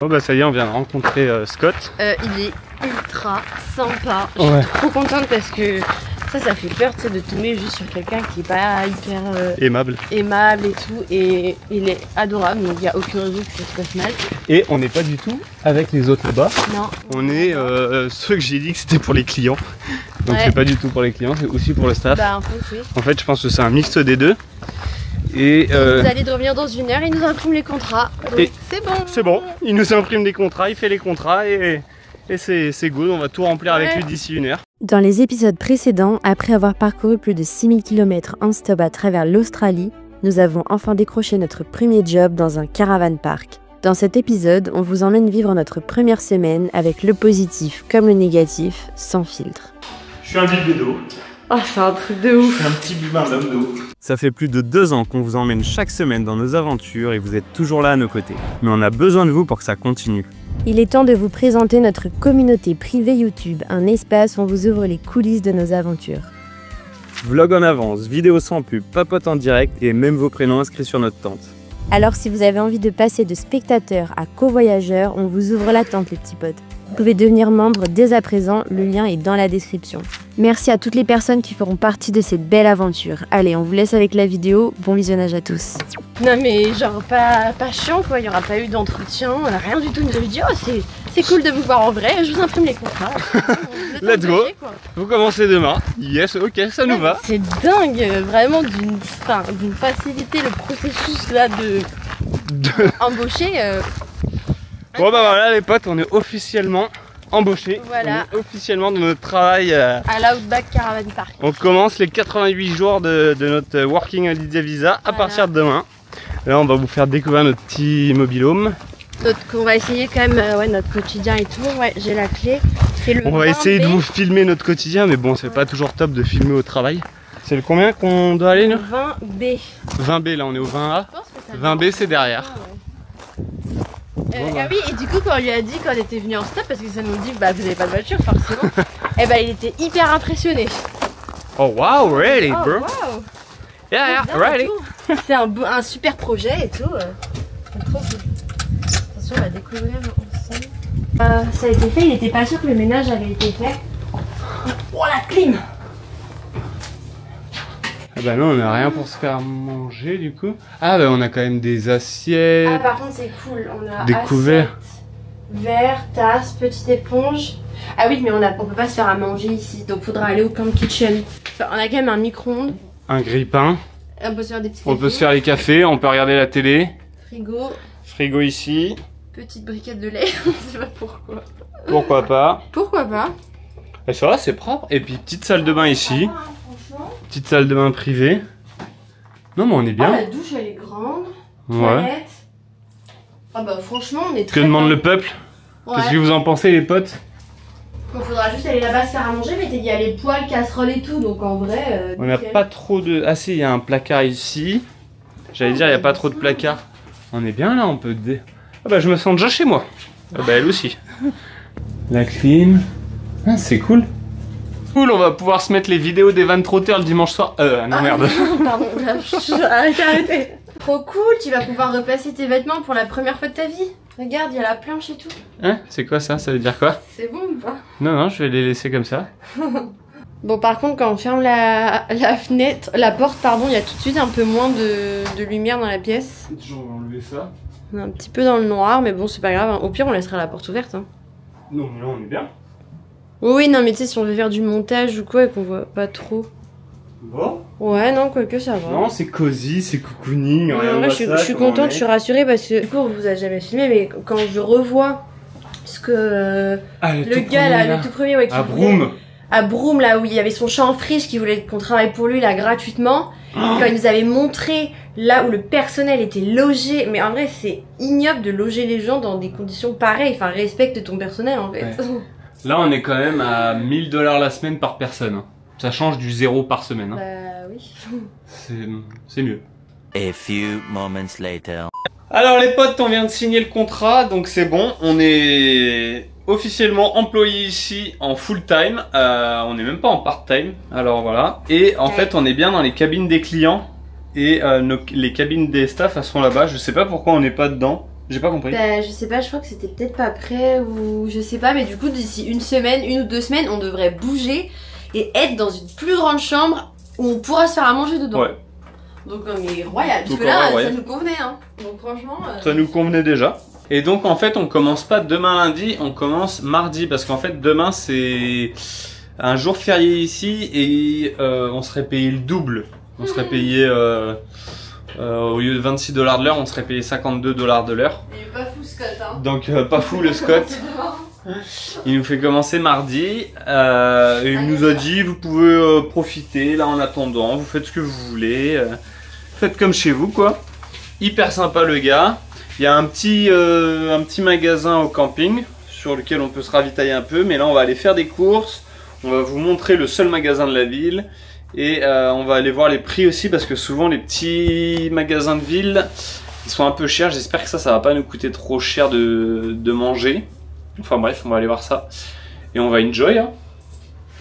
Oh bah ça y est, on vient de rencontrer Scott. Il est ultra sympa. Je suis trop contente parce que ça fait peur, tu sais, de tomber juste sur quelqu'un qui est pas hyper aimable et tout. Et il est adorable, donc il n'y a aucune raison que ça se passe mal. Et on n'est pas du tout avec les autres là-bas. Non. On est ceux que j'ai dit que c'était pour les clients. Donc c'est pas du tout pour les clients, c'est aussi pour le staff. Bah en fait, oui. En fait, je pense que c'est un mixte des deux. Et vous allez de revenir dans une heure, il nous imprime les contrats. C'est bon. C'est bon, il nous imprime des contrats, il fait les contrats et c'est good, on va tout remplir avec lui d'ici une heure. Dans les épisodes précédents, après avoir parcouru plus de 6000 km en stop à travers l'Australie, nous avons enfin décroché notre premier job dans un caravan park. Dans cet épisode, on vous emmène vivre notre première semaine avec le positif comme le négatif, sans filtre. Je suis un bibé d'eau. Oh, c'est un truc de ouf. Je suis un petit bubin d'homme d'eau. Ça fait plus de 2 ans qu'on vous emmène chaque semaine dans nos aventures et vous êtes toujours là à nos côtés. Mais on a besoin de vous pour que ça continue. Il est temps de vous présenter notre communauté privée YouTube, un espace où on vous ouvre les coulisses de nos aventures. Vlog en avance, vidéos sans pub, papote en direct et même vos prénoms inscrits sur notre tente. Alors si vous avez envie de passer de spectateur à covoyageur, on vous ouvre la tente les petits potes. Vous pouvez devenir membre dès à présent, le lien est dans la description. Merci à toutes les personnes qui feront partie de cette belle aventure. Allez, on vous laisse avec la vidéo, bon visionnage à tous. Non mais genre pas chiant quoi, il n'y aura pas eu d'entretien, rien du tout, il nous avait dit oh c'est cool de vous voir en vrai, je vous imprime les contrats. Let's go, vous commencez demain, yes, ok, ça nous va. C'est dingue, vraiment d'une facilité le processus là de embaucher. Bon bah voilà les potes, on est officiellement embauchés, voilà. On est officiellement dans notre travail à l'Outback Caravan Park. On commence les 88 jours de notre Working Holiday Visa à partir de demain. Là on va vous faire découvrir notre petit mobil-home. On va essayer quand même notre quotidien et tout, j'ai la clé. On va essayer de vous filmer notre quotidien mais bon c'est pas toujours top de filmer au travail. C'est le combien qu'on doit aller nous? 20B. 20B là on est au 20A. 20B c'est derrière. Ah oui, et du coup quand on lui a dit qu'on était venu en stop, parce que ça nous dit bah vous avez pas de voiture forcément, et bah il était hyper impressionné. Oh wow, really bro? Wow. Yeah, really. C'est un super projet et tout. C'est trop cool. Attention, on va découvrir ensemble. Ça a été fait, il était pas sûr que le ménage avait été fait. Oh la clim! Ah bah non, on a rien pour se faire manger du coup. Ah bah on a quand même des assiettes. Ah par contre c'est cool, on a des couverts, verre, tasse, petite éponge. Ah oui mais on peut pas se faire à manger ici, donc faudra aller au camp kitchen. Enfin, on a quand même un micro-ondes. Un grille-pain. On peut se faire des petits cafés. On peut se faire les cafés, on peut regarder la télé. Frigo. Frigo ici. Petite briquette de lait, on sait pas pourquoi. Pourquoi pas. Pourquoi pas. Et ça va, c'est propre. Et puis petite salle de bain ici. Petite salle de bain privée. Non mais on est bien. Ah, la douche elle est grande. Ouais. Toilette. Ah bah franchement on est très Que demande bien. le peuple? Ouais. Qu'est-ce que vous en pensez les potes? Il faudra juste aller là-bas se faire à manger, mais il y a les poêles, casseroles et tout, donc en vrai... on n'a pas trop de... Ah si, il y a un placard ici. J'allais dire, il n'y a pas trop de placard. On est bien là, on peut... Ah bah je me sens déjà chez moi. Ah bah elle aussi. La clim. Ah c'est cool. Cool, on va pouvoir se mettre les vidéos des Van Trotter le dimanche soir. Non merde. Pardon, arrêtez. Trop cool, tu vas pouvoir replacer tes vêtements pour la première fois de ta vie. Regarde, il y a la planche et tout. Hein? C'est quoi ça? Ça veut dire quoi? C'est bon ou pas? Non, non, je vais les laisser comme ça. Bon, par contre, quand on ferme la fenêtre, la porte, pardon, il y a tout de suite un peu moins de lumière dans la pièce. On va enlever ça. On est un petit peu dans le noir, mais bon, c'est pas grave. Au pire, on laissera la porte ouverte. Hein. Non, mais là, on est bien. Oui, non, mais tu sais, si on veut faire du montage ou quoi et qu'on voit pas trop. Bon. Ouais, non, quoique ça va. Non, c'est cosy, c'est cocooning. Je suis contente, je suis rassurée parce que du coup, on vous a jamais filmé, mais quand je revois ce que le gars là, le tout premier, ouais, qui à Broome, là où il y avait son champ en friche qui voulait qu'on travaille pour lui là gratuitement, quand il nous avait montré là où le personnel était logé, mais en vrai, c'est ignoble de loger les gens dans des conditions pareilles. Enfin, respecte ton personnel en fait. Ouais. Là, on est quand même à 1000 $ la semaine par personne. Ça change du 0 par semaine. Hein. Bah oui. C'est mieux. A few moments later. Alors les potes, on vient de signer le contrat, donc c'est bon. On est officiellement employé ici en full time. On n'est même pas en part time. Alors voilà. Et en fait, on est bien dans les cabines des clients. Et les cabines des staffs, elles sont là-bas. Je sais pas pourquoi on n'est pas dedans. J'ai pas compris. Bah, je sais pas, je crois que c'était peut-être pas prêt ou je sais pas, mais du coup d'ici une ou 2 semaines, on devrait bouger et être dans une plus grande chambre où on pourra se faire à manger dedans. Ouais. Donc mais royal, parce Donc, que là royal. ça nous convenait hein. Donc franchement... Ça nous convenait déjà. Et donc en fait on commence pas demain lundi, on commence mardi parce qu'en fait demain c'est un jour férié ici et on serait payé le double. On serait payé au lieu de 26 $ de l'heure, on serait payé 52 $ de l'heure. Il est pas fou Scott hein. Donc pas fou le Scott. Il nous fait commencer mardi et il nous a dit vous pouvez profiter là en attendant, vous faites ce que vous voulez, faites comme chez vous quoi. Hyper sympa le gars. Il y a un petit magasin au camping sur lequel on peut se ravitailler un peu, mais là on va aller faire des courses, on va vous montrer le seul magasin de la ville et on va aller voir les prix aussi parce que souvent les petits magasins de ville ils sont un peu chers. J'espère que ça va pas nous coûter trop cher de manger. Enfin bref, on va aller voir ça et on va enjoy hein.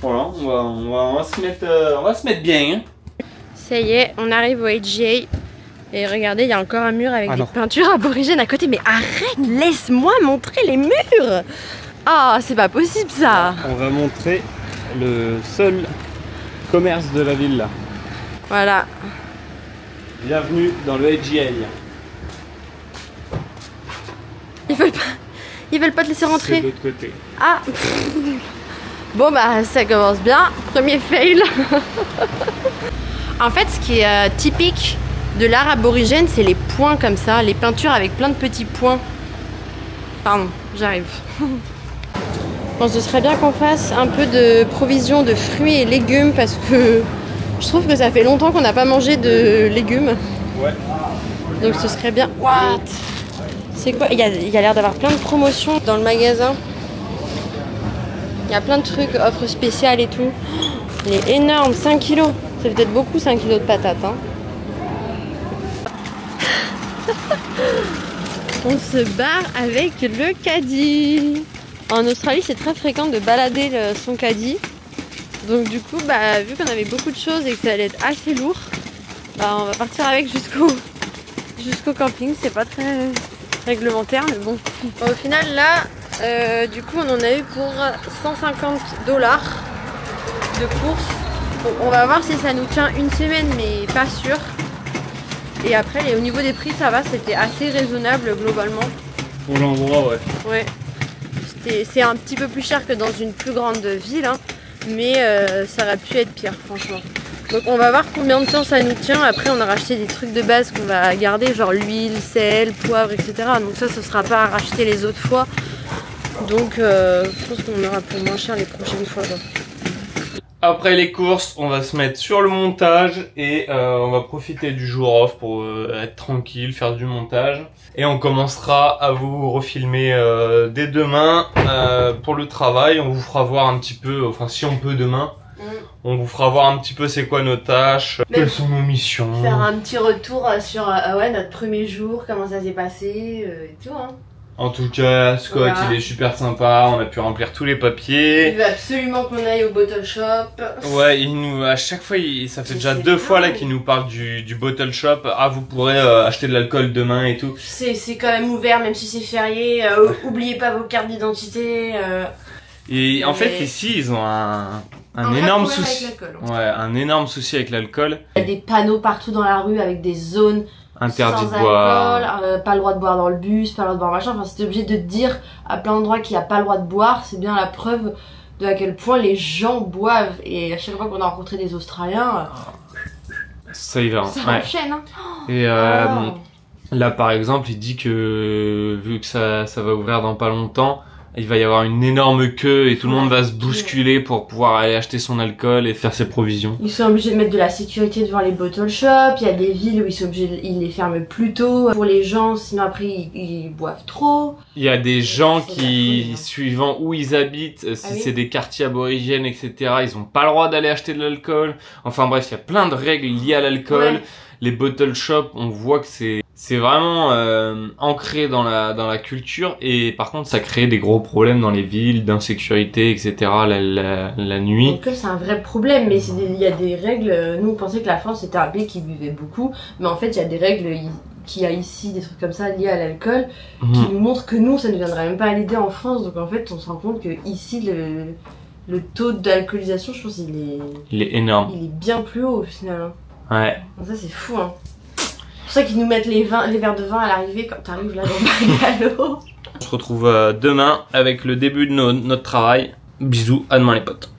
Voilà, on va se mettre bien hein. Ça y est, on arrive au HGA. Et regardez, il y a encore un mur avec des peintures aborigènes à côté. Mais arrête, laisse-moi montrer les murs. Ah, c'est pas possible ça. On va montrer le seul commerce de la ville là. Voilà. Bienvenue dans le HGA. Ils veulent pas te laisser rentrer. C'est de l'autre côté. Ah. Bon bah ça commence bien. Premier fail. En fait, ce qui est typique de l'art aborigène, c'est les points comme ça, les peintures avec plein de petits points. Pardon, j'arrive. Bon, ce serait bien qu'on fasse un peu de provision de fruits et légumes parce que je trouve que ça fait longtemps qu'on n'a pas mangé de légumes. Ouais. Donc ce serait bien. What? C'est quoi? Il y a l'air d'avoir plein de promotions dans le magasin. Il y a plein de trucs, offres spéciales et tout. Il est énorme, 5 kilos. C'est peut-être beaucoup 5 kilos de patates. Hein. On se barre avec le caddie. En Australie, c'est très fréquent de balader son caddie. Donc du coup, bah, vu qu'on avait beaucoup de choses et que ça allait être assez lourd, bah, on va partir avec jusqu'au camping. C'est pas très réglementaire, mais bon. Au final, là, du coup, on en a eu pour 150 $ de course. Bon, on va voir si ça nous tient une semaine, mais pas sûr. Et après, au niveau des prix, ça va, c'était assez raisonnable globalement. Pour l'endroit, ouais. Ouais. C'est un petit peu plus cher que dans une plus grande ville, hein, mais ça aurait pu être pire, franchement. Donc on va voir combien de temps ça nous tient. Après, on a racheté des trucs de base qu'on va garder, genre l'huile, sel, poivre, etc. Donc ça, ce sera pas à racheter les autres fois. Donc je pense qu'on aura pour moins cher les prochaines fois, quoi. Après les courses, on va se mettre sur le montage et on va profiter du jour off pour être tranquille, faire du montage. Et on commencera à vous refilmer dès demain pour le travail. On vous fera voir un petit peu, enfin si on peut demain, on vous fera voir un petit peu c'est quoi nos tâches, quelles sont nos missions. Faire un petit retour sur ouais, notre premier jour, comment ça s'est passé et tout. Hein. En tout cas, Scott, voilà. Il est super sympa, on a pu remplir tous les papiers. Il veut absolument qu'on aille au bottle shop. Ouais, il nous, à chaque fois, ça fait déjà 2 fois là qu'il nous parle du bottle shop. Ah, vous pourrez acheter de l'alcool demain et tout. C'est quand même ouvert, même si c'est férié. Oubliez pas vos cartes d'identité. Et en fait, ici, ils ont un énorme souci. Ouais, un énorme souci avec l'alcool. Il y a des panneaux partout dans la rue avec des zones interdit sans de boire. Alcool, pas le droit de boire dans le bus, pas le droit de boire machin. Enfin, si t'es obligé de te dire à plein d'endroits qu'il n'y a pas le droit de boire, c'est bien la preuve de à quel point les gens boivent. Et à chaque fois qu'on a rencontré des Australiens, ça y va. Ça enchaîne. Hein. Et là, par exemple, il dit que vu que ça va ouvrir dans pas longtemps, il va y avoir une énorme queue et tout le monde va se bousculer pour pouvoir aller acheter son alcool et faire ses provisions. Ils sont obligés de mettre de la sécurité devant les bottle shops. Il y a des villes où ils les ferment plus tôt pour les gens, sinon après ils boivent trop. Il y a des gens qui, suivant où ils habitent, si c'est des quartiers aborigènes, etc., ils ont pas le droit d'aller acheter de l'alcool. Enfin bref, il y a plein de règles liées à l'alcool. Ouais. Les bottle shops, on voit que c'est vraiment ancré dans la culture et par contre ça crée des gros problèmes dans les villes, d'insécurité, etc. la nuit. Donc c'est un vrai problème, mais il y a des règles. Nous on pensait que la France c'était un pays qui buvait beaucoup, mais en fait il y a des règles. qu'il y a ici, des trucs comme ça liés à l'alcool, qui nous montrent que nous, ça ne viendrait même pas à l'idée en France. Donc en fait, on se rend compte que ici, le taux d'alcoolisation, je pense, il est énorme. Il est bien plus haut au final. Ouais. Donc ça, c'est fou, hein. C'est pour ça qu'ils nous mettent les verres de vin à l'arrivée quand t'arrives là dans le bungalow. On se retrouve demain avec le début de notre travail. Bisous, à demain les potes.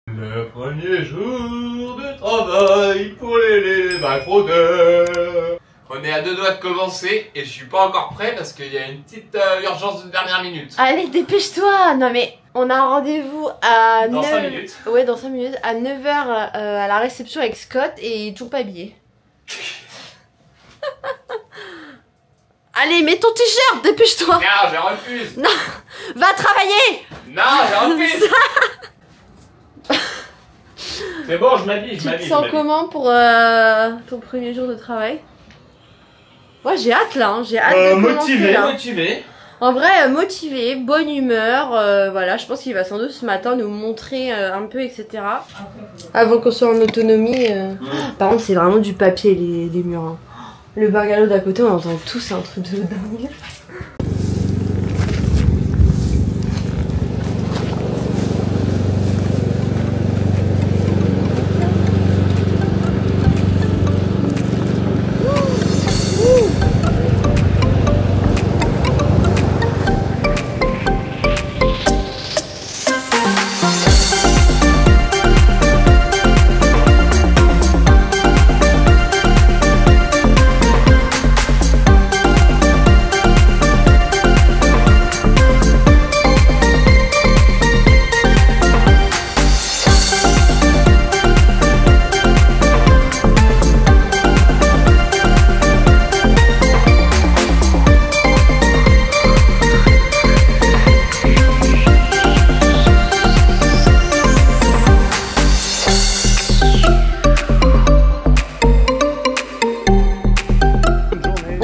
Le premier jour de travail pour les fraudeurs. On est à 2 doigts de commencer et je suis pas encore prêt parce qu'il y a une petite urgence de dernière minute. Allez, dépêche-toi. Non mais on a un rendez-vous à dans 5 minutes. Ouais, dans 5 minutes, à 9h à la réception avec Scott et il est toujours pas habillé. Allez, mets ton t-shirt, dépêche-toi. Non, je refuse. Non, va travailler. Non, je refuse. C'est bon, je m'habille, Tu te sens comment pour ton premier jour de travail? Moi j'ai hâte là, hein. J'ai hâte de commencer là. Motivé. En vrai, motivé, bonne humeur, voilà, je pense qu'il va sans doute ce matin nous montrer un peu, etc. Avant qu'on soit en autonomie. Par contre, c'est vraiment du papier les murs. Hein. Le bungalow d'à côté, on entend tous un truc de dingue.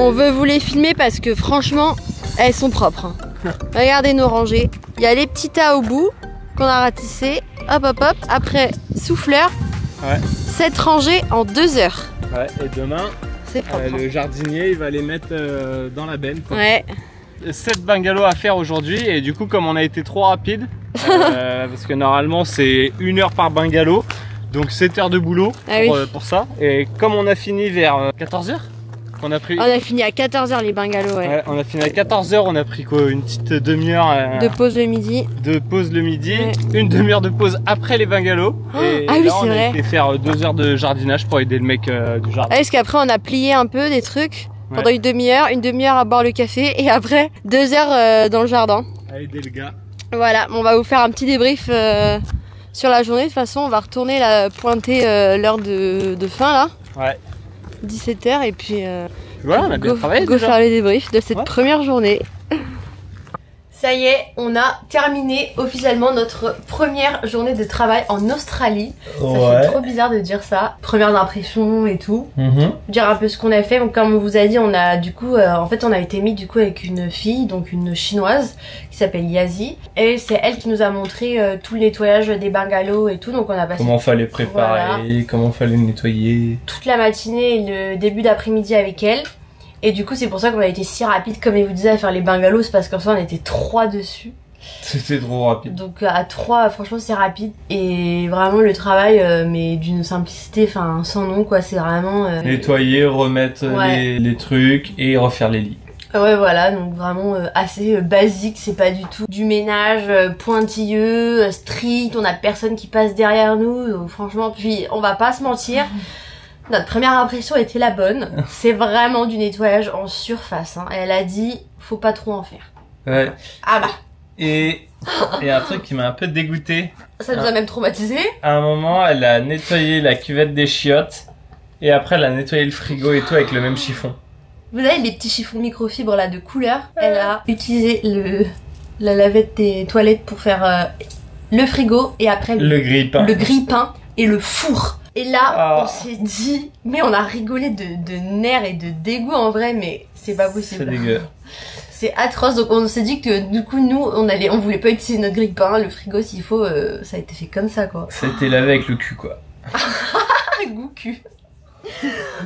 On veut vous les filmer parce que franchement, elles sont propres. Hein. Regardez nos rangées. Il y a les petits tas au bout qu'on a ratissés. Hop hop hop. Après, souffleur. Ouais. 7 rangées en 2 heures. Ouais, et demain, c'est propre. Le jardinier il va les mettre dans la benne. Quoi. Ouais. 7 bungalows à faire aujourd'hui et du coup comme on a été trop rapide, parce que normalement c'est 1 heure par bungalow, donc 7 heures de boulot pour ça. Et comme on a fini vers 14h, on a fini à 14h les bungalows, ouais. On a fini à 14h, on a pris quoi, une petite demi-heure de pause le midi. Ouais. Une demi-heure de pause après les bungalows. Et ah oui, là, c'est vrai. On a été faire 2 heures de jardinage pour aider le mec du jardin. Ah, parce qu'après on a plié un peu des trucs pendant une demi-heure à boire le café et après 2 heures dans le jardin. À aider le gars. Voilà, on va vous faire un petit débrief sur la journée. De toute façon, on va retourner pointer l'heure de fin là. Ouais. 17h et puis voilà, on a bien travaillé go déjà. Faire les débriefs de cette première journée. Ça y est, on a terminé officiellement notre première journée de travail en Australie. Ça fait trop bizarre de dire ça. Premières impressions et tout. Dire un peu ce qu'on a fait. Donc, comme on vous a dit, on a du coup, en fait, on a été mis du coup avec une fille, donc une chinoise qui s'appelle Yazi. Et c'est elle qui nous a montré tout le nettoyage des bungalows et tout. Donc on a passé comment fallait préparer, comment fallait nettoyer. Toute la matinée et le début d'après-midi avec elle. Et du coup, c'est pour ça qu'on a été si rapide, comme je vous disais, à faire les bungalows. C'est parce qu'en soi, on était 3 dessus. C'était trop rapide. Donc à 3, franchement, c'est rapide. Et vraiment, le travail, mais d'une simplicité, enfin, sans nom, quoi. C'est vraiment... nettoyer, remettre les trucs et refaire les lits. Ouais, voilà, donc vraiment assez basique. C'est pas du tout du ménage pointilleux, strict. On a personne qui passe derrière nous. Donc franchement, puis on va pas se mentir. Notre première impression était la bonne. C'est vraiment du nettoyage en surface. Hein. Elle a dit, faut pas trop en faire. Ouais. Ah bah. Et un truc qui m'a un peu dégoûté. Ça nous a même traumatisé. À un moment, elle a nettoyé la cuvette des chiottes. Et après, elle a nettoyé le frigo et tout avec le même chiffon. Vous avez les petits chiffons microfibres là de couleur. Elle a utilisé la lavette des toilettes pour faire le frigo et après le grille-pain et le four. Et là, on s'est dit, mais on a rigolé de nerfs et de dégoût en vrai, mais c'est pas possible. C'est dégueu. C'est atroce, donc on s'est dit que du coup, nous, on voulait pas utiliser notre grille-pain, le frigo s'il faut, ça a été fait comme ça quoi. Ça a été lavé avec le cul quoi. Goût cul.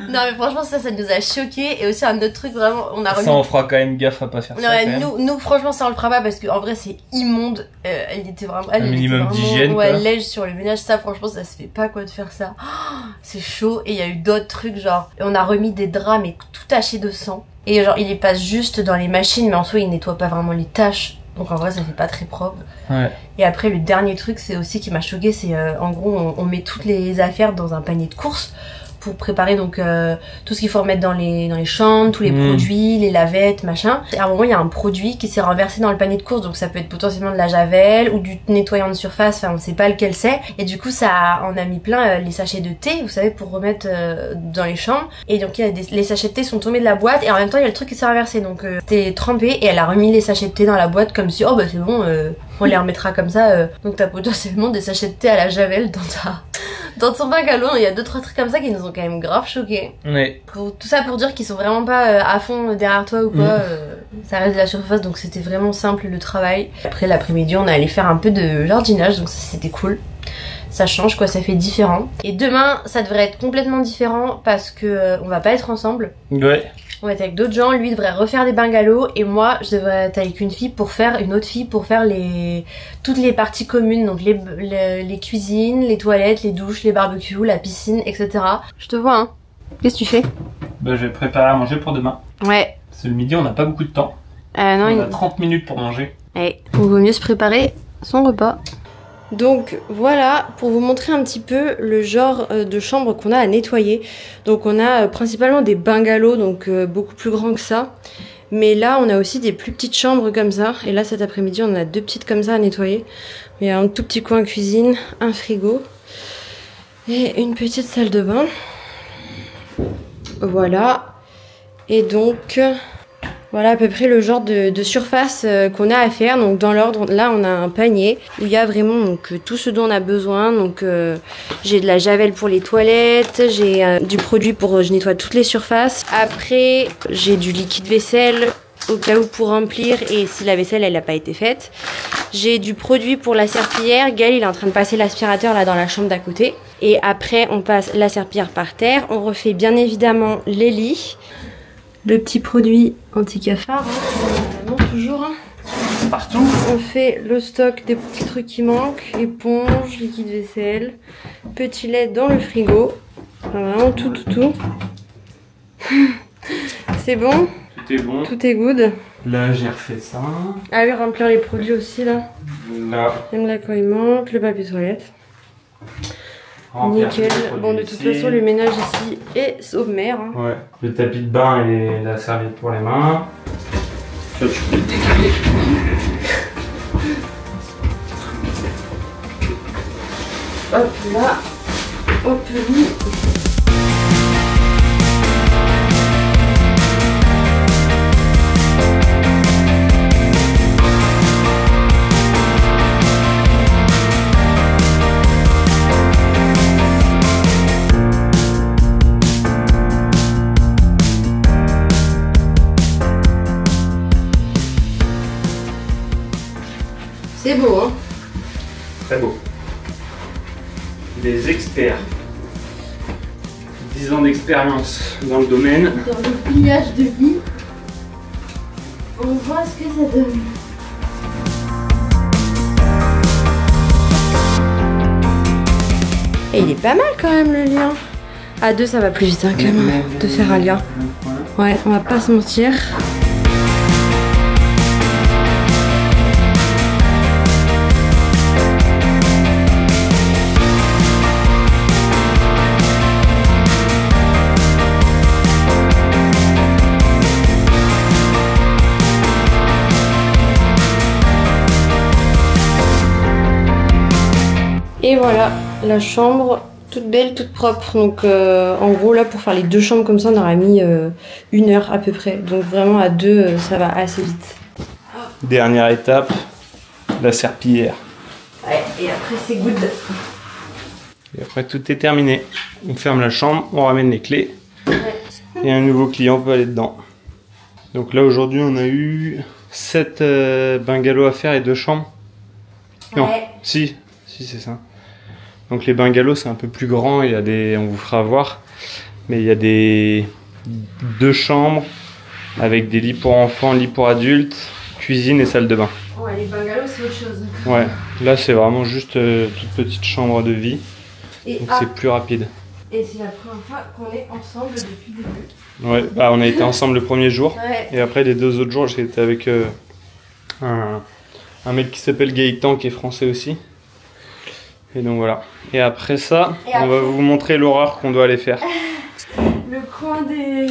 Non mais franchement ça nous a choqué. Et aussi un autre truc vraiment, on a remis... Ça on fera quand même gaffe à pas faire ça. Nous franchement ça on le fera pas parce qu'en vrai c'est immonde. Elle était vraiment... Un minimum d'hygiène quoi. Lège sur le ménage, ça franchement ça se fait pas quoi de faire ça. Oh, c'est chaud. Et il y a eu d'autres trucs genre, on a remis des draps mais tout tachés de sang. Et genre il les passe juste dans les machines mais en soi il nettoie pas vraiment les taches. Donc en vrai ça fait pas très propre. Ouais. Et après le dernier truc c'est aussi qui m'a choqué, c'est en gros on met toutes les affaires dans un panier de courses pour préparer donc tout ce qu'il faut remettre dans les chambres, tous les produits, les lavettes, machin. Et à un moment il y a un produit qui s'est renversé dans le panier de courses, donc ça peut être potentiellement de la javel ou du nettoyant de surface, enfin on sait pas lequel c'est. Et du coup on a mis plein les sachets de thé, vous savez, pour remettre dans les chambres. Et donc les sachets de thé sont tombés de la boîte et en même temps il y a le truc qui s'est renversé, donc c'était trempé et elle a remis les sachets de thé dans la boîte comme si oh bah c'est bon, on les remettra comme ça. Donc t'as potentiellement des sachets de thé à la javel dans ton bungalow. Il y a 2-3 trucs comme ça qui nous ont quand même grave choqués. Ouais. Tout ça pour dire qu'ils sont vraiment pas à fond derrière toi ou quoi. Ça reste de la surface, donc c'était vraiment simple le travail. Après l'après-midi on est allé faire un peu de jardinage, donc c'était cool. Ça change quoi, ça fait différent. Et demain ça devrait être complètement différent parce que on va pas être ensemble. Ouais. On va être avec d'autres gens, lui devrait refaire des bungalows et moi je devrais être avec une autre fille pour faire toutes les parties communes, donc les cuisines, les toilettes, les douches, les barbecues, la piscine, etc. Je te vois hein. Qu'est-ce que tu fais? Bah je vais préparer à manger pour demain. Ouais. C'est le midi, on n'a pas beaucoup de temps. Non, on a 30 minutes pour manger. Ouais. Il vaut mieux se préparer son repas. Donc voilà, pour vous montrer un petit peu le genre de chambre qu'on a à nettoyer. Donc on a principalement des bungalows, donc beaucoup plus grands que ça. Mais là on a aussi des plus petites chambres comme ça. Et là cet après-midi on a 2 petites comme ça à nettoyer. Il y a un tout petit coin cuisine, un frigo et une petite salle de bain. Voilà. Et donc... voilà à peu près le genre de surface qu'on a à faire. Donc dans l'ordre, là on a un panier où il y a vraiment donc, tout ce dont on a besoin. Donc j'ai de la javel pour les toilettes, j'ai du produit pour je nettoie toutes les surfaces. Après j'ai du liquide vaisselle au cas où pour remplir et si la vaisselle elle n'a pas été faite. J'ai du produit pour la serpillière. Gaël il est en train de passer l'aspirateur là dans la chambre d'à côté. Et après on passe la serpillière par terre. On refait bien évidemment les lits. Le petit produit anti-cafard, hein, toujours. Hein. Partout. On fait le stock des petits trucs qui manquent, éponge, liquide vaisselle, petit lait dans le frigo. Enfin, vraiment tout. C'est bon? Tout est bon. Tout est good. Là j'ai refait ça. Ah oui, remplir les produits aussi là. Là. Même là quand il manque, le papier toilette. Nickel. Bon, de toute façon, le ménage ici est sommaire. Hein. Ouais. Le tapis de bain et la serviette pour les mains. Ça, tu peux le décaler. Hop là. Hop lui. C'est beau, hein? Très beau. Des experts. 10 ans d'expérience dans le domaine. Dans le pliage de lit, on voit ce que ça donne. Et il est pas mal quand même le lien. À 2 ça va plus vite hein, quand même de faire un lien. Ouais, on va pas se mentir. Et voilà, la chambre toute belle, toute propre. Donc en gros là pour faire les 2 chambres comme ça on aurait mis 1 heure à peu près. Donc vraiment à 2 ça va assez vite. Dernière étape, la serpillière. Ouais, et après c'est good. Et après tout est terminé. On ferme la chambre, on ramène les clés. Ouais. Et un nouveau client peut aller dedans. Donc là aujourd'hui on a eu 7 bungalows à faire et 2 chambres. Non, Ouais. si c'est ça. Donc les bungalows c'est un peu plus grand, il y a des, on vous fera voir. Mais il y a deux chambres avec des lits pour enfants, lits pour adultes, cuisine et salle de bain. Ouais, les bungalows c'est autre chose. Ouais, là c'est vraiment juste toute petite chambre de vie. Et donc c'est plus rapide. Et c'est la première fois qu'on est ensemble depuis le début. Ouais, bah on a été ensemble le premier jour. Ouais. Et après les 2 autres jours j'ai été avec un mec qui s'appelle Gaëtan qui est français aussi. Et donc voilà. Et après ça, on va vous montrer l'horreur qu'on doit aller faire. Le coin des...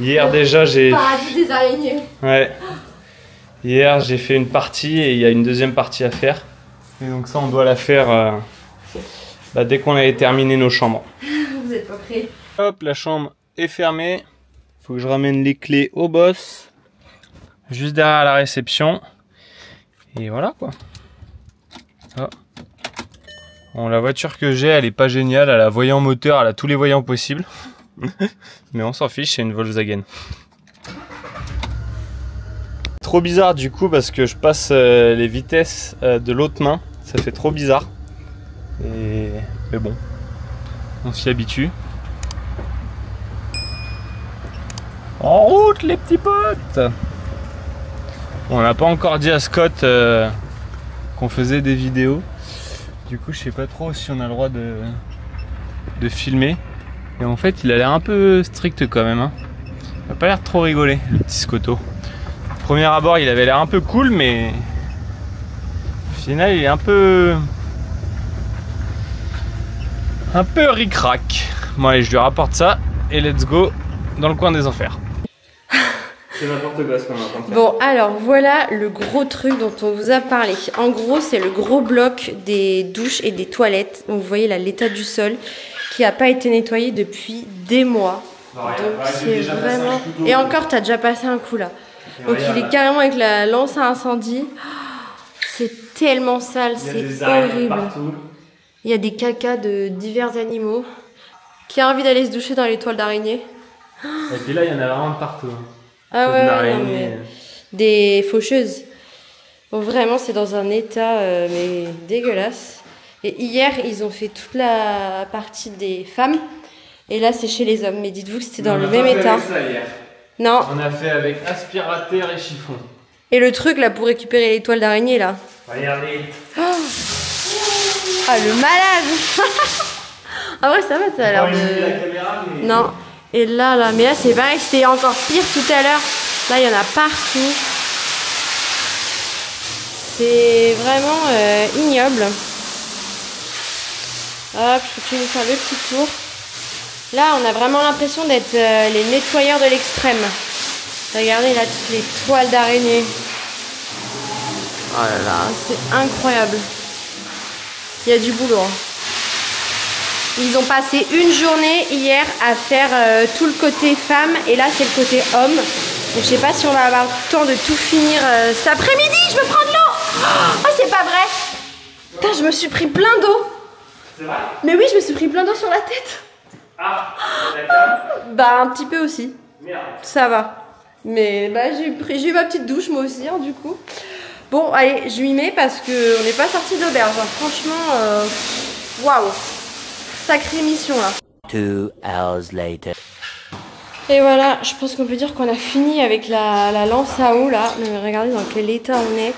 Hier déjà j'ai... Paradis des araignées. Ouais. Hier j'ai fait une partie et il y a une deuxième partie à faire. Et donc ça on doit la faire dès qu'on avait terminé nos chambres. Vous êtes pas prêts? Hop, la chambre est fermée. Faut que je ramène les clés au boss. Juste derrière la réception. Et voilà quoi. Oh. Bon, la voiture que j'ai, elle est pas géniale. Elle a voyant moteur, elle a tous les voyants possibles. Mais on s'en fiche, c'est une Volkswagen. Trop bizarre du coup parce que je passe les vitesses de l'autre main. Ça fait trop bizarre. Mais bon, on s'y habitue. En route les petits potes! Bon, on n'a pas encore dit à Scott qu'on faisait des vidéos. Du coup je sais pas trop si on a le droit de filmer. Et en fait il a l'air un peu strict quand même. Hein. Il a pas l'air trop rigolé le petit Scotto. Au premier abord il avait l'air un peu cool mais au final il est un peu ric-rac. Bon allez je lui rapporte ça et let's go dans le coin des enfers. C'est n'importe quoi ce qu'on est en train de faire. Bon alors voilà le gros truc dont on vous a parlé. En gros c'est le gros bloc des douches et des toilettes. Donc, vous voyez là l'état du sol qui n'a pas été nettoyé depuis des mois. Non, donc c'est vraiment... Et encore t'as déjà passé un coup là. Donc il est carrément avec la lance à incendie. C'est tellement sale, c'est horrible. Il y a des cacas de divers animaux. Qui a envie d'aller se doucher dans les toiles d'araignée? Et puis là il y en a vraiment de partout. Ah ouais, non, mais des faucheuses. Bon, vraiment, c'est dans un état mais dégueulasse. Et hier, ils ont fait toute la partie des femmes. Et là, c'est chez les hommes. Mais dites-vous que c'était dans le même état. Ça hier. Non. On a fait avec aspirateur et chiffon. Et le truc là pour récupérer les toiles d'araignée là. Regardez. Oh ah, le malade. En vrai, ça va, ça a l'air de... La caméra, mais... Non. Et là, mais là c'est pareil, c'était encore pire tout à l'heure. Là, il y en a partout. C'est vraiment ignoble. Hop, je continue de faire le petit tour. Là, on a vraiment l'impression d'être les nettoyeurs de l'extrême. Regardez là, toutes les toiles d'araignée. Oh là là, c'est incroyable. Il y a du boulot. Hein. Ils ont passé une journée hier à faire tout le côté femme et là c'est le côté homme. Donc je sais pas si on va avoir le temps de tout finir cet après-midi. Je veux prendre l'eau. Oh c'est pas vrai. Putain je me suis pris plein d'eau. C'est vrai? Mais oui je me suis pris plein d'eau sur la tête. Ah d'accord. Bah un petit peu aussi. Merde. Ça va. Mais bah j'ai eu ma petite douche moi aussi hein, du coup. Bon allez je m'y mets parce qu'on n'est pas sorti d'auberge. Hein. Franchement waouh. Sacrée mission là. 2 hours later. Et voilà, je pense qu'on peut dire qu'on a fini avec la lance à eau là. Mais regardez dans quel état on est.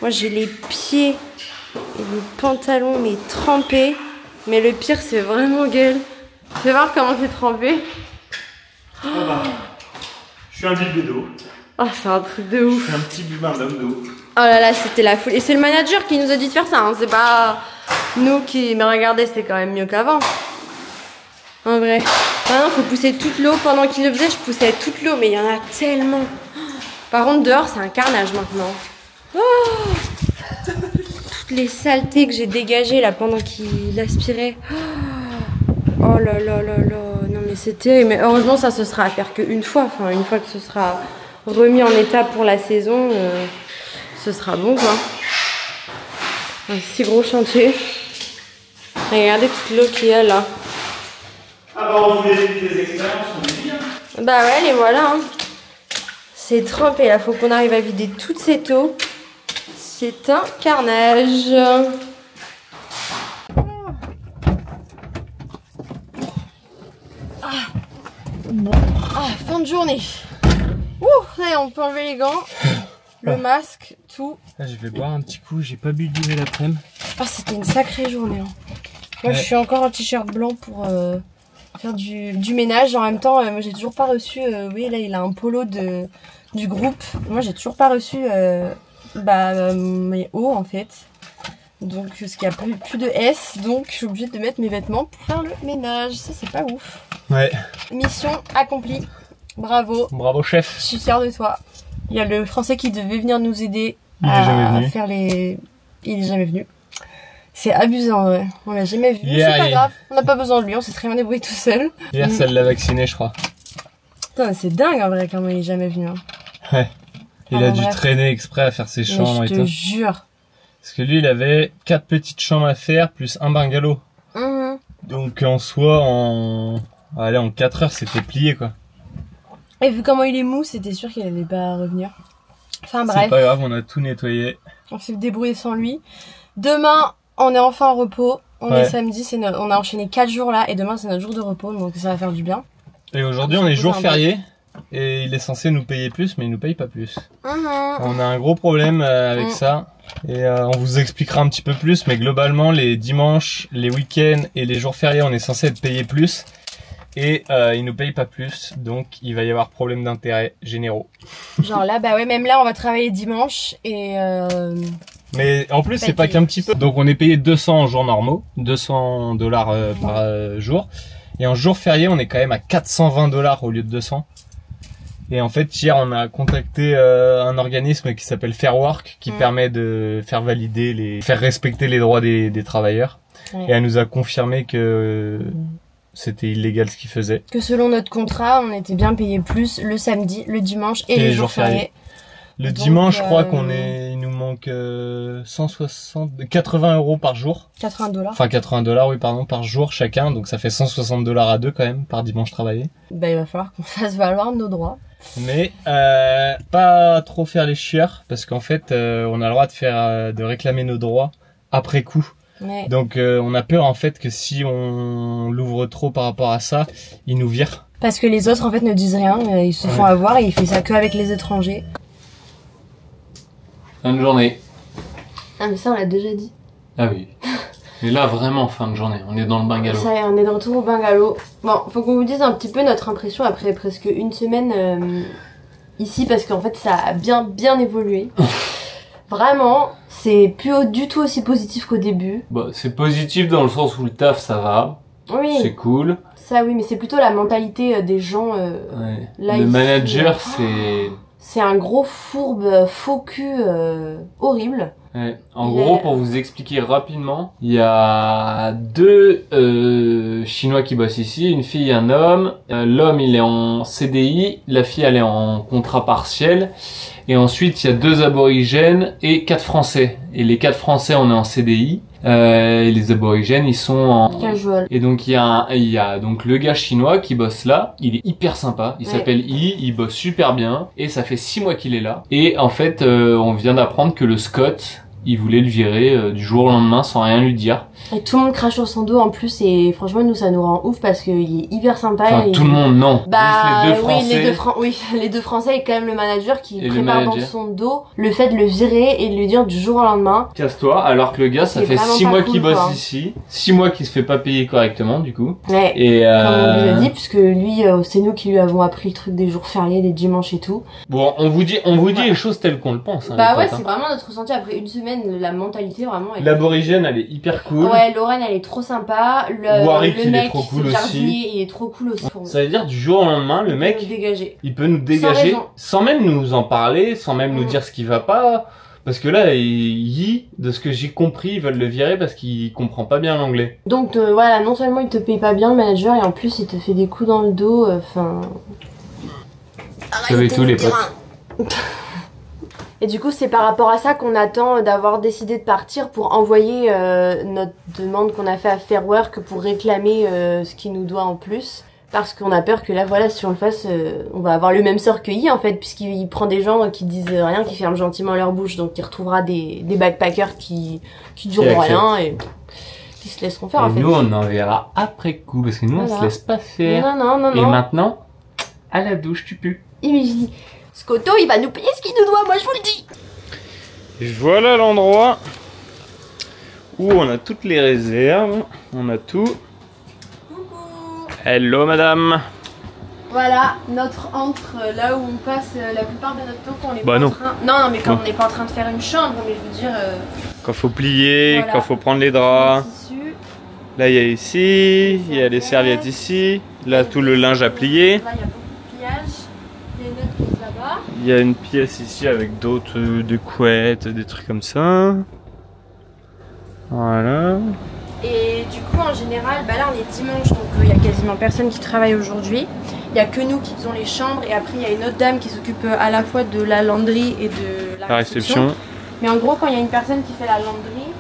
Moi j'ai les pieds et le pantalon mais trempés. Mais le pire c'est vraiment gueule. Fais voir comment c'est trempé. Oh bah, je suis un bébé d'eau. Oh c'est un truc de ouf. Je suis un petit bumin d'homme d'eau. Oh là là c'était la foule. Et c'est le manager qui nous a dit de faire ça. Hein. C'est pas nous qui... Mais regardez c'était quand même mieux qu'avant. En vrai. Maintenant, faut pousser toute l'eau. Pendant qu'il le faisait, je poussais toute l'eau. Mais il y en a tellement. Par contre, dehors, c'est un carnage maintenant. Oh toutes les saletés que j'ai dégagées là pendant qu'il aspirait. Oh là là là là. Non, mais c'est terrible. Mais heureusement, ça se sera à faire qu'une fois. Enfin, une fois que ce sera remis en état pour la saison, ce sera bon quoi. Un si gros chantier. Regardez toute l'eau qu'il y a là. Ah bah on voulait des expériences, on dit bien. Bah ouais, les voilà. Hein. C'est trempé là, faut qu'on arrive à vider toute cette eau. C'est un carnage. Ah. fin de journée. Ouh, allez, on peut enlever les gants, le masque, tout. Là, je vais boire un petit coup, j'ai pas bu d'eau l'après-midi. Ah, c'était une sacrée journée. Hein. Moi, je suis encore en t-shirt blanc pour faire du ménage. En même temps, moi, j'ai toujours pas reçu... oui, là, il a un polo du groupe. Moi, j'ai toujours pas reçu mes hauts, en fait. Donc, parce qu'il y a plus de S, donc je suis obligée de mettre mes vêtements pour faire le ménage. Ça, c'est pas ouf. Ouais. Mission accomplie. Bravo. Bravo, chef. Je suis fière de toi. Il y a le français qui devait venir nous aider à faire les... Il est jamais venu. C'est amusant, ouais. On l'a jamais vu. C'est pas grave. On n'a pas besoin de lui. On s'est très bien débrouillé tout seul. Hier, ça l'a vacciné, je crois. Putain, c'est dingue, en vrai, comment il est jamais venu. Hein. Ouais. Il a dû traîner exprès à faire ses chambres et tout. Je te jure. Parce que lui, il avait 4 petites chambres à faire, plus un bungalow. Donc, en soi, en 4 heures, c'était plié, quoi. Et vu comment il est mou, c'était sûr qu'il allait pas revenir. Enfin, bref. C'est pas grave, on a tout nettoyé. On s'est débrouillé sans lui. Demain, on est enfin en repos. On est samedi, on a enchaîné 4 jours là, et demain, c'est notre jour de repos, donc ça va faire du bien. Et aujourd'hui, on est jour férié. Et il est censé nous payer plus, mais il nous paye pas plus. On a un gros problème avec ça. Et on vous expliquera un petit peu plus, mais globalement, les dimanches, les week-ends et les jours fériés, on est censé être payé plus. Et il nous paye pas plus, donc il va y avoir problème d'intérêt généraux. Genre là, bah ouais, même là, on va travailler dimanche et... Mais en plus, c'est pas qu'un petit peu. Donc on est payé 200 en jours normaux, $200 par jour. Et en jour férié, on est quand même à $420 au lieu de 200. Et en fait, hier, on a contacté un organisme qui s'appelle Fair Work, qui permet de faire valider faire respecter les droits des travailleurs. Et elle nous a confirmé que c'était illégal ce qu'ils faisaient. Que selon notre contrat, on était bien payé plus le samedi, le dimanche et les jours fériés. Le dimanche, je crois il nous manque 80 € par jour. $80. Enfin, $80, oui, pardon, par jour chacun. Donc, ça fait $160 à deux quand même, par dimanche travaillé. Bah, il va falloir qu'on fasse valoir nos droits. Mais, pas trop faire les chieurs, parce qu'en fait, on a le droit de réclamer nos droits après coup. Ouais. Donc, on a peur, en fait, que si on l'ouvre trop par rapport à ça, ils nous virent. Parce que les autres, en fait, ne disent rien. Ils se font avoir et ils font ça qu'avec les étrangers. Fin de journée. Ah mais ça on l'a déjà dit. Ah oui. Mais là vraiment fin de journée, on est dans le bungalow. Ça y est, on est de retour au bungalow. Bon, faut qu'on vous dise un petit peu notre impression après presque une semaine ici parce qu'en fait ça a bien évolué. Vraiment, c'est plus du tout aussi positif qu'au début. Bah, c'est positif dans le sens où le taf ça va. Oui. C'est cool. Ça oui, mais c'est plutôt la mentalité des gens là le ici, manager c'est un gros fourbe, faux cul, horrible. Ouais. En gros, pour vous expliquer rapidement, il y a 2 Chinois qui bossent ici, une fille et un homme. L'homme, il est en CDI, la fille, elle est en contrat partiel. Et ensuite, il y a 2 aborigènes et 4 Français. Et les 4 Français, on est en CDI. Et les aborigènes, ils sont en casual. Et donc il y a donc le gars chinois qui bosse là. Il est hyper sympa. Il s'appelle Yi. Il bosse super bien. Et ça fait 6 mois qu'il est là. Et en fait, on vient d'apprendre que le Scott, il voulait le virer du jour au lendemain sans rien lui dire. Et tout le monde crache sur son dos en plus et franchement nous ça nous rend ouf parce qu'il est hyper sympa. Enfin, tout le monde non. Bah les 2 Français. Les 2 Français et quand même le manager qui prépare dans son dos le fait de le virer et de lui dire du jour au lendemain. Casse-toi, alors que le gars ça fait 6 mois qu'il bosse ici, 6 mois qu'il se fait pas payer correctement du coup. Ouais. Et comme on lui a dit puisque lui c'est nous qui lui avons appris le truc des jours fériés, des dimanches et tout. Bon, on vous dit les choses telles qu'on le pense. Hein, bah ouais, c'est vraiment notre ressenti après une semaine, la mentalité vraiment. L'aborigène elle est hyper cool. Ouais, Lorraine elle est trop sympa. Warwick, le mec, il est trop cool aussi. Il est trop cool aussi. Ça veut dire du jour au lendemain, le mec, il peut nous dégager sans même nous en parler, sans même nous dire ce qui va pas. Parce que là, de ce que j'ai compris, ils veulent le virer parce qu'il comprend pas bien l'anglais. Donc voilà, non seulement il te paye pas bien le manager, et en plus il te fait des coups dans le dos, enfin... Vous savez tous les potes. Et du coup, c'est par rapport à ça qu'on attend d'avoir décidé de partir pour envoyer notre demande qu'on a fait à Fair Work pour réclamer ce qu'il nous doit en plus. Parce qu'on a peur que là, voilà, si on le fasse, on va avoir le même sort que Yi en fait, puisqu'il prend des gens qui disent rien, qui ferment gentiment leur bouche. Donc il retrouvera des backpackers qui diront rien et qui se laisseront faire en fait. Nous, on en verra après coup, parce que nous, on se laisse pas faire. Non. Et maintenant, à la douche, tu pues. Et mais je dis, Scotto, il va nous payer ce qu'il nous doit, moi je vous le dis. Et voilà l'endroit où on a toutes les réserves, on a tout. Coucou. Hello madame. Voilà, notre antre, là où on passe la plupart de notre temps quand on est bah pas non. en train... Non, mais quand on n'est pas en train de faire une chambre, mais je veux dire... Quand faut plier, voilà. quand faut prendre les draps. Tissu. Là il y a ici, il y a les serviettes ici, là tout le linge à plier. Là il y a beaucoup de pliage, il y a une autre pièce là-bas. Il y a une pièce ici avec d'autres de couettes, des trucs comme ça. Voilà. Et du coup en général, bah là on est dimanche donc il y a quasiment personne qui travaille aujourd'hui. Il n'y a que nous qui faisons les chambres et après il y a une autre dame qui s'occupe à la fois de la lavanderie et de la réception. Mais en gros quand il y a une personne qui fait la lavanderie,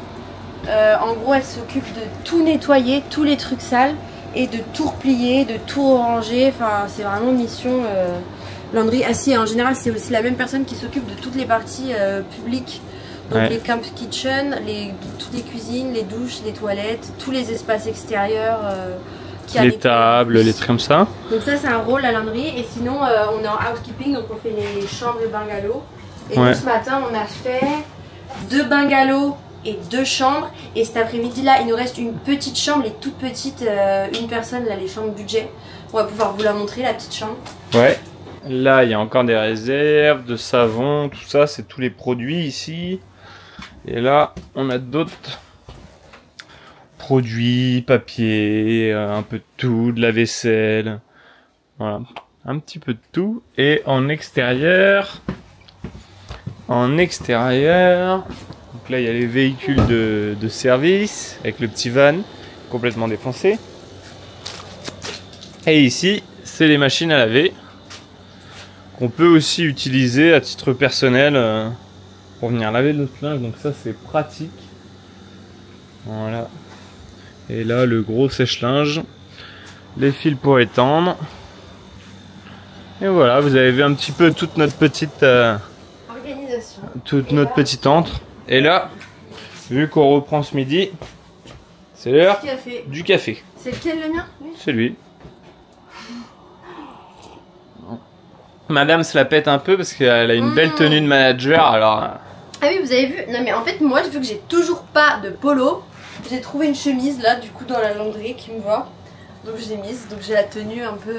en gros elle s'occupe de tout nettoyer, tous les trucs sales et de tout replier, de tout ranger. Enfin c'est vraiment une mission lavanderie. Ah si, en général c'est aussi la même personne qui s'occupe de toutes les parties publiques. Donc ouais. Les camp kitchen, toutes les cuisines, les douches, les toilettes, tous les espaces extérieurs. Les tables, les trucs comme ça. Donc ça c'est un rôle à la lavanderie. Et sinon on est en housekeeping, donc on fait les chambres et bungalows. Et nous ce matin on a fait 2 bungalows et 2 chambres. Et cet après-midi là il nous reste une petite chambre, les toutes petites, une personne là, les chambres budget. On va pouvoir vous la montrer la petite chambre. Ouais. Là il y a encore des réserves de savon, tout ça, c'est tous les produits ici. Et là, on a d'autres produits, papier, un peu de tout, de la vaisselle. Voilà, un petit peu de tout. Et en extérieur, donc là, il y a les véhicules de service avec le petit van complètement défoncé. Et ici, c'est les machines à laver qu'on peut aussi utiliser à titre personnel. Pour venir laver notre linge, donc ça c'est pratique. Voilà. Et là le gros sèche-linge, les fils pour étendre. Et voilà, vous avez vu un petit peu toute notre petite organisation. Toute notre petite antre. Et là, vu qu'on reprend ce midi, c'est l'heure du café. C'est lequel le mien? C'est lui. Madame se la pète un peu parce qu'elle a une belle tenue de manager, alors... Ah oui, vous avez vu? Non mais en fait moi vu que j'ai toujours pas de polo, j'ai trouvé une chemise là du coup dans la lavanderie qui me va. Donc je l'ai mise, donc j'ai la tenue un peu...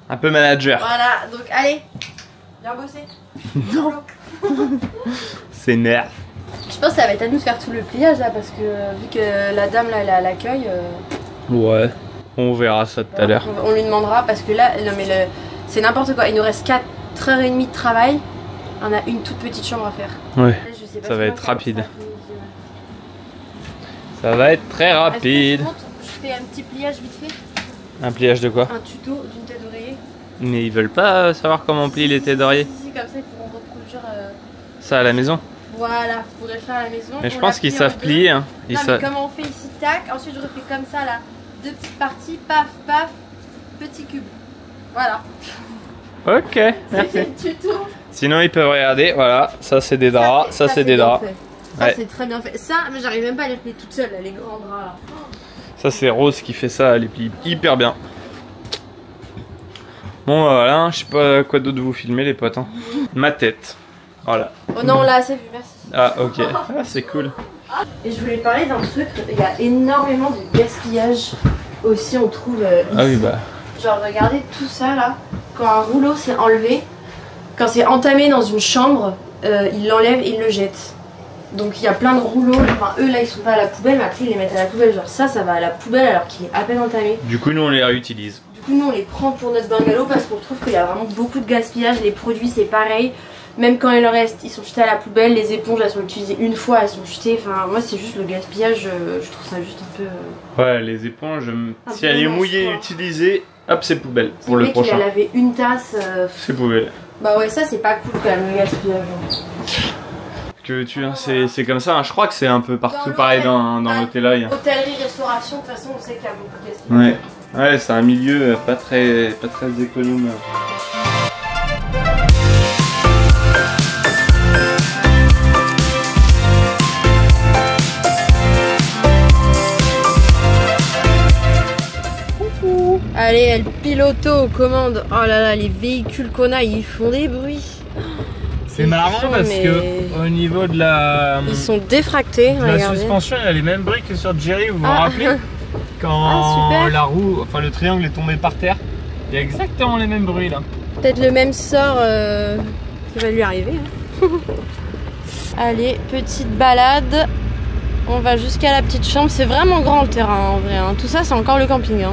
Un peu manager. Voilà, donc allez, viens bosser. Non. C'est nerf. Je pense que ça va être à nous de faire tout le pliage là parce que vu que la dame là elle est à l'accueil... Ouais, on verra ça tout à l'heure. On lui demandera parce que là, non mais c'est n'importe quoi, il nous reste 4h30 de travail. On a une toute petite chambre à faire. Ouais, là, je sais pas ça va être rapide. Ça va être très rapide. Je fais un petit pliage vite fait. Un pliage de quoi? Un tuto d'une tête d'oreiller. Mais ils veulent pas savoir comment on plie les têtes d'oreiller? Si, comme ça ils pourront reproduire... Ça à la maison? Voilà, vous pourrez le faire à la maison. Mais je pense qu'ils savent plier. Hein. Non, mais comme on fait ici, tac, ensuite je refais comme ça là. 2 petites parties, paf, paf, petit cube. Voilà. Ok, merci. C'était le tuto. Sinon ils peuvent regarder, voilà, ça c'est des draps, ça c'est des draps. Ça c'est très bien fait. Ça, mais j'arrive même pas à les plier toute seule, là, les grands draps là. Ça c'est Rose qui fait ça, elle les plie hyper bien. Bon voilà, je sais pas quoi d'autre vous filmer les potes. Hein. Ma tête, voilà. Oh non, on l'a assez vu, merci. Ah ok, ah, c'est cool. Et je voulais parler d'un truc, il y a énormément de gaspillage aussi, on trouve ici. Ah oui bah. Genre regardez tout ça là, quand un rouleau s'est enlevé, quand c'est entamé dans une chambre, ils l'enlèvent et ils le jettent. Donc il y a plein de rouleaux, enfin eux là ils sont pas à la poubelle mais après ils les mettent à la poubelle, genre ça va à la poubelle alors qu'il est à peine entamé. Du coup nous on les réutilise. Du coup nous on les prend pour notre bungalow parce qu'on trouve qu'il y a vraiment beaucoup de gaspillage, les produits c'est pareil. Même quand il en reste, ils sont jetés à la poubelle, les éponges elles sont utilisées une fois, elles sont jetées, enfin moi c'est juste le gaspillage, je trouve ça juste un peu... Ouais les éponges, si elle est mouillée, utilisée, hop c'est poubelle pour le prochain. Il a lavé une tasse... C'est poubelle. Bah ouais ça c'est pas cool quand même le gaspillage. Que tu c'est comme ça, hein. Je crois que c'est un peu partout pareil dans l'hôtellerie. Hôtellerie, restauration, de toute façon on sait qu'il y a beaucoup de gaspillage. Ouais, c'est un milieu pas très économe. Allez, elle pilote aux commandes. Oh là là, les véhicules qu'on a, ils font des bruits. C'est marrant parce que au niveau de la... Ils sont défractés. La suspension, elle a les mêmes bruits que sur Jerry, vous vous rappelez? Quand la roue, enfin le triangle est tombé par terre. Il y a exactement les mêmes bruits là. Peut-être le même sort qui va lui arriver. Hein. Allez, petite balade. On va jusqu'à la petite chambre. C'est vraiment grand le terrain en vrai. Hein. Tout ça, c'est encore le camping. Hein.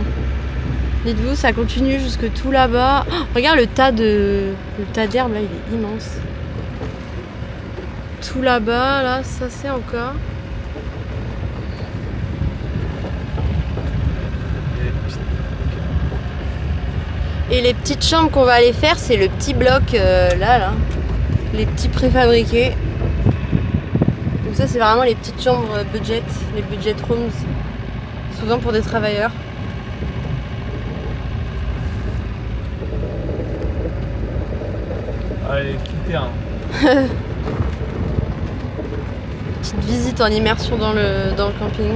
Dites-vous, ça continue jusque tout là-bas. Oh, regarde le tas d'herbe là, il est immense. Tout là-bas, là, ça c'est encore. Et les petites chambres qu'on va aller faire, c'est le petit bloc là. Les petits préfabriqués. Donc ça, c'est vraiment les petites chambres budget, les budget rooms. Souvent pour des travailleurs. Allez, petit terrain. Petite visite en immersion dans le camping.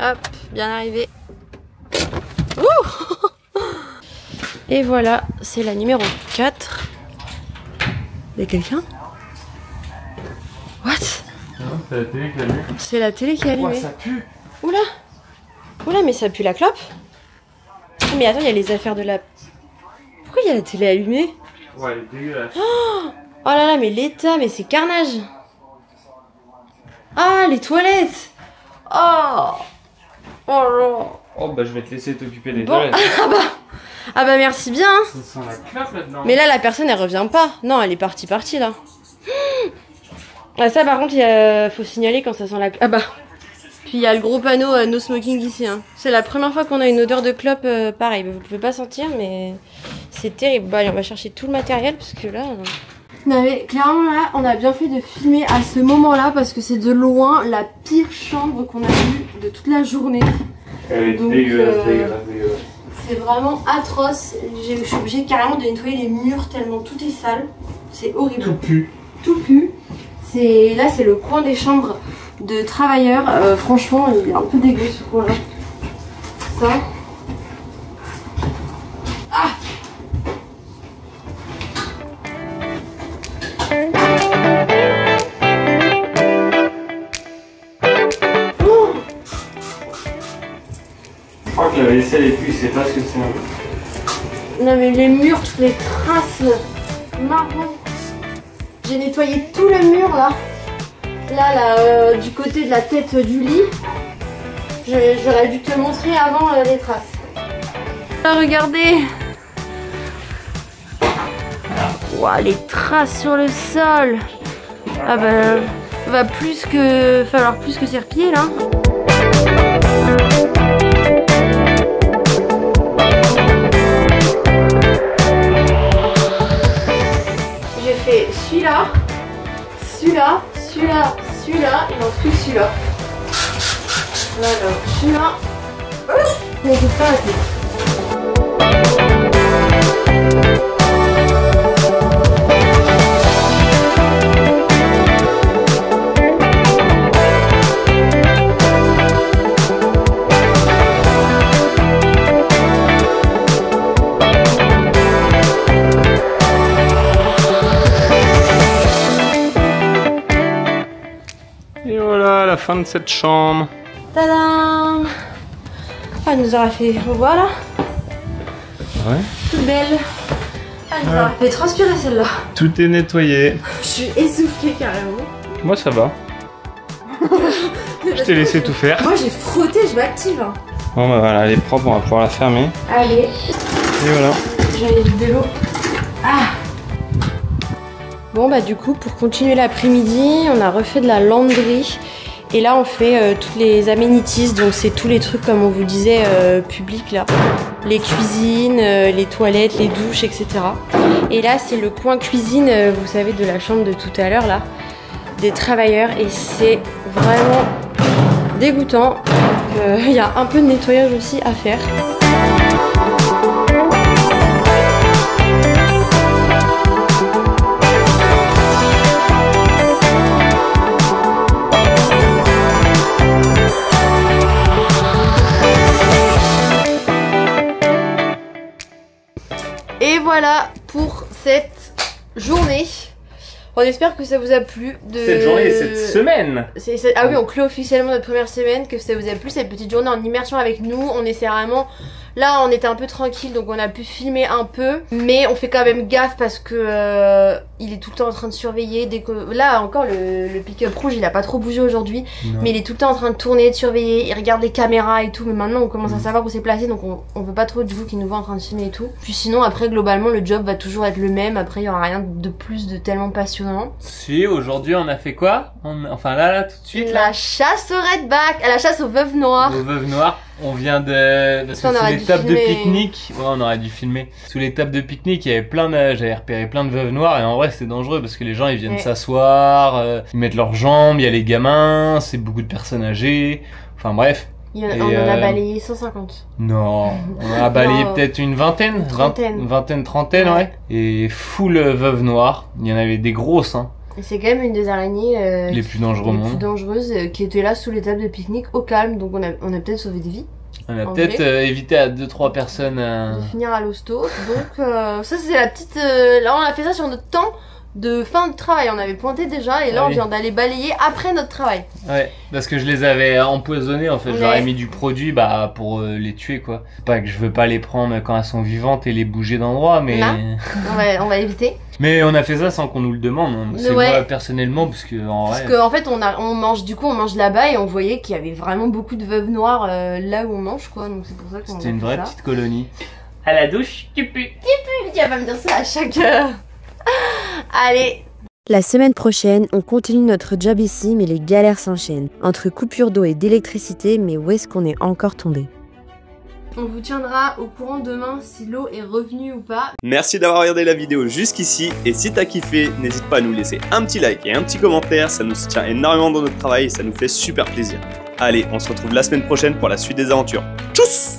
Hop, bien arrivé. Ouh. Et voilà, c'est la numéro 4. Il y a quelqu'un? What? Non, c'est la télé qui allume. C'est la télé qui est allumée. Oh, ça pue. Oula. Oula, mais ça pue la clope. Mais attends, il y a les affaires de la... Pourquoi il y a la télé allumée? Ouais, elle est dégueulasse. Oh là là, mais l'état, mais c'est carnage. Ah, les toilettes. Oh. Oh là. Oh bah je vais te laisser t'occuper des Bon. toilettes. Ah bah merci bien. Ça sent la clope là-dedans. Mais là, la personne, elle revient pas. Non, elle est partie là. Ah ça, par contre, faut signaler quand ça sent la... Ah bah. Puis il y a le gros panneau no smoking ici. Hein. C'est la première fois qu'on a une odeur de clope pareil. Vous pouvez pas sentir, mais c'est terrible. Bah allez, on va chercher tout le matériel parce que là... Non mais clairement là, on a bien fait de filmer à ce moment-là parce que c'est de loin la pire chambre qu'on a vue de toute la journée. Elle est dégueulasse. C'est vraiment atroce. Je suis obligée carrément de nettoyer les murs tellement tout est sale. C'est horrible. Tout pue. Tout pue. Là, c'est le coin des chambres de travailleurs. Franchement, il est un peu dégueu ce coin-là. Ça. Ah! Je crois que la vaisselle est plus, c'est pas ce que c'est. Non mais les murs, toutes les traces marron. J'ai nettoyé tout le mur là. Là, du côté de la tête du lit. J'aurais dû te montrer avant les traces. Ah, regardez. Wow, les traces sur le sol. Ah bah, va falloir plus que serpiller là. J'ai fait celui-là, celui-là, celui-là, celui-là, il manque plus que celui-là. Là, celui-là. On peut pas rater. Et voilà la fin de cette chambre. Tadam! Ah, elle nous aura fait, voilà, Ouais. toute belle. Elle nous aura fait transpirer celle-là. Tout est nettoyé. Je suis essoufflée carrément. Moi ça va. Je t'ai laissé tout faire. Moi j'ai frotté, je m'active. Hein. Bon bah voilà, elle est propre, on va pouvoir la fermer. Allez, Et voilà. j'allais de l'eau. Ah! Bon bah du coup, pour continuer l'après-midi, on a refait de la laundry. Et là on fait toutes les amenities, donc c'est tous les trucs comme on vous disait publics là. Les cuisines, les toilettes, les douches, etc. Et là c'est le coin cuisine, vous savez, de la chambre de tout à l'heure là, des travailleurs. Et c'est vraiment dégoûtant. Il y a un peu de nettoyage aussi à faire. cette journée. On espère que ça vous a plu. Cette journée, cette semaine. Ah oui, on clôt officiellement notre première semaine, que ça vous a plu, cette petite journée en immersion avec nous. On essaie vraiment... Là, on était un peu tranquille, donc on a pu filmer un peu. Mais on fait quand même gaffe parce que il est tout le temps en train de surveiller. Dès que... Là, encore, le pick-up rouge, il a pas trop bougé aujourd'hui. Mais il est tout le temps en train de tourner, de surveiller. Il regarde les caméras et tout. Mais maintenant, on commence à savoir où c'est placé. Donc on veut pas trop du coup qu'il nous voit en train de filmer et tout. Puis sinon, après, globalement, le job va toujours être le même. Après, il y aura rien de plus de tellement passionnant. Si, aujourd'hui, on a fait quoi? Enfin là, tout de suite. La chasse au redback, à la chasse aux veuves noires. Aux veuves noires. On vient de... Parce que sous les tables de pique-nique... Ouais, on aurait dû filmer. Sous les tables de pique-nique, il y avait plein de... J'avais repéré plein de veuves noires et en vrai, c'était dangereux parce que les gens, ils viennent s'asseoir, ils mettent leurs jambes, il y a les gamins, c'est beaucoup de personnes âgées. Enfin bref. On en a balayé 150. Non, on a balayé peut-être une vingtaine. Trentaine, ouais. Et full veuve noire. Il y en avait des grosses, hein. C'est quand même une des araignées les plus dangereuses au monde. Les plus dangereuses qui était là sous les tables de pique-nique au calme, donc on a peut-être sauvé des vies. On a peut-être évité à 2-3 personnes de finir à l'hosto. Donc ça c'est la petite... Là on a fait ça sur notre temps de fin de travail, on avait pointé déjà et là on vient d'aller balayer après notre travail. Ouais, parce que je les avais empoisonnés en fait, j'aurais mis du produit pour les tuer quoi. Pas que je veux pas les prendre quand elles sont vivantes et les bouger d'endroit mais... on va éviter. Mais on a fait ça sans qu'on nous le demande, c'est moi personnellement parce que en fait on mange là-bas et on voyait qu'il y avait vraiment beaucoup de veuves noires là où on mange quoi, donc c'est pour ça qu'on c'était une vraie petite colonie. À la douche, tu pues. Tu vas pas me dire ça à chaque heure. Allez. La semaine prochaine, on continue notre job ici, mais les galères s'enchaînent. Entre coupure d'eau et d'électricité, mais où est-ce qu'on est encore tombé? On vous tiendra au courant demain si l'eau est revenue ou pas. Merci d'avoir regardé la vidéo jusqu'ici et si t'as kiffé, n'hésite pas à nous laisser un petit like et un petit commentaire, ça nous soutient énormément dans notre travail et ça nous fait super plaisir. Allez, on se retrouve la semaine prochaine pour la suite des aventures. Tchuss!